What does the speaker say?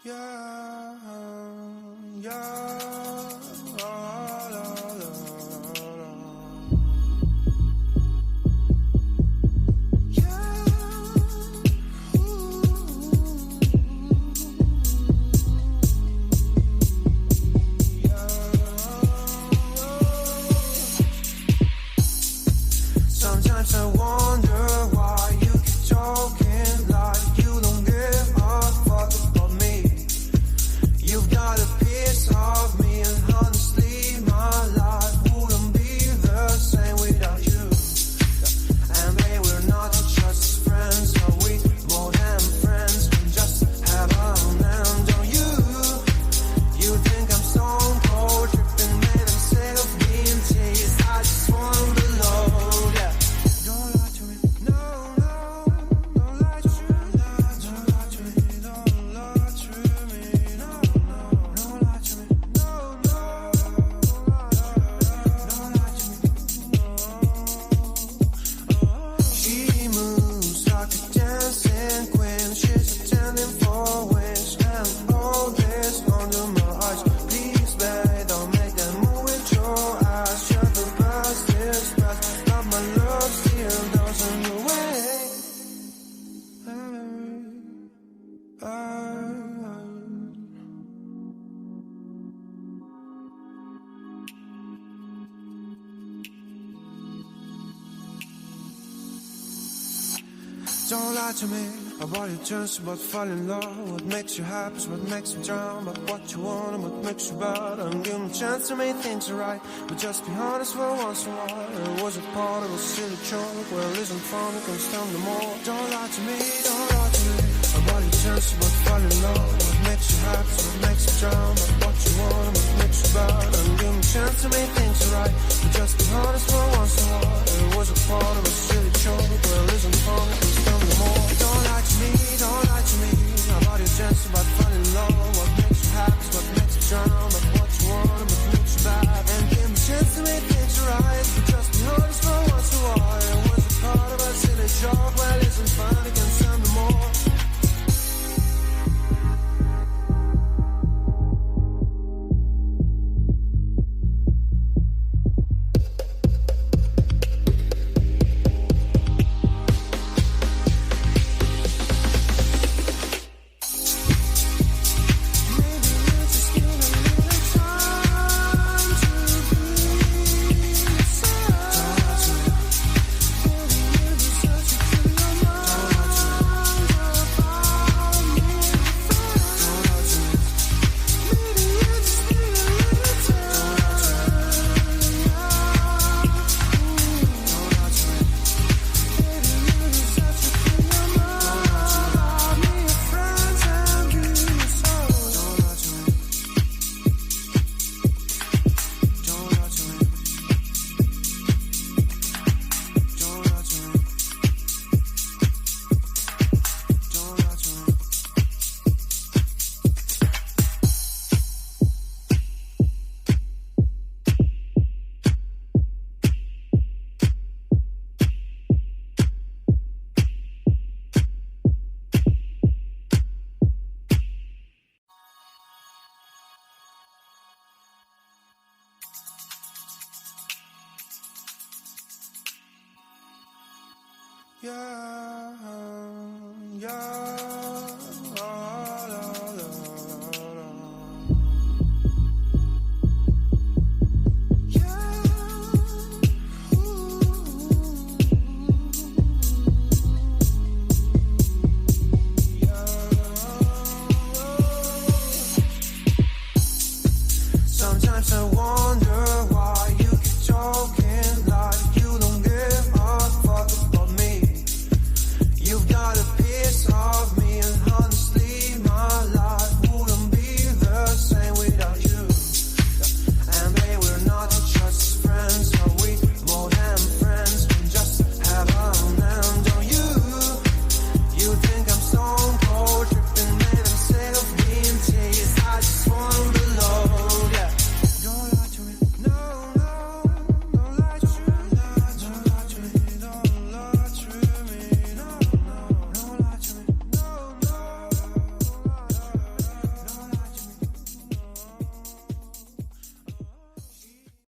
Yeah, yeah, la, la, la, la. Yeah, sometimes I wonder why you keep talking like you don't give a fuck about me. You've got a piece of me, and honestly, my life wouldn't be the same without you. And babe, we're not just friends, are we? More than friends, we just have a man, don't you? You think I'm stone cold, tripping, man, I'm sick of being teased. I just want to load, yeah. Don't lie to me, no, no, don't lie to me, don't lie to me, don't lie to me, no, no, don't lie to me, no, no, don't lie to me, no. She moves like a dancing queen, she's attending for wings, and all this under my eyes. Please, babe, don't make that move with your eyes. You're the best, is best, but my love still doesn't go away. Don't lie to me about your chance, about falling in love. What makes you happy is what makes you drown. But what you want and what makes you bad. And give me a chance to make things right. But just be honest for once in a while. It was a part of a silly joke. Well, isn't fun, it can stand no more. Don't lie to me, don't lie to me about your chance, about falling in love. What makes you happy is what makes you drown. But what you want and what makes you bad. And give me a chance to make things right. But just be honest for once in a while. It was a part of a silly joke. Well, isn't fun, it can stand no more. Don't lie to me, don't lie to me about your chance, about falling in love. What makes you happy, what makes you drown. But what you want and what makes you bad. And give me a chance to make things right. But just be honest for once in a while. It was a part of a silly joke. Well, isn't fun, it can stand no more. Yeah, yeah.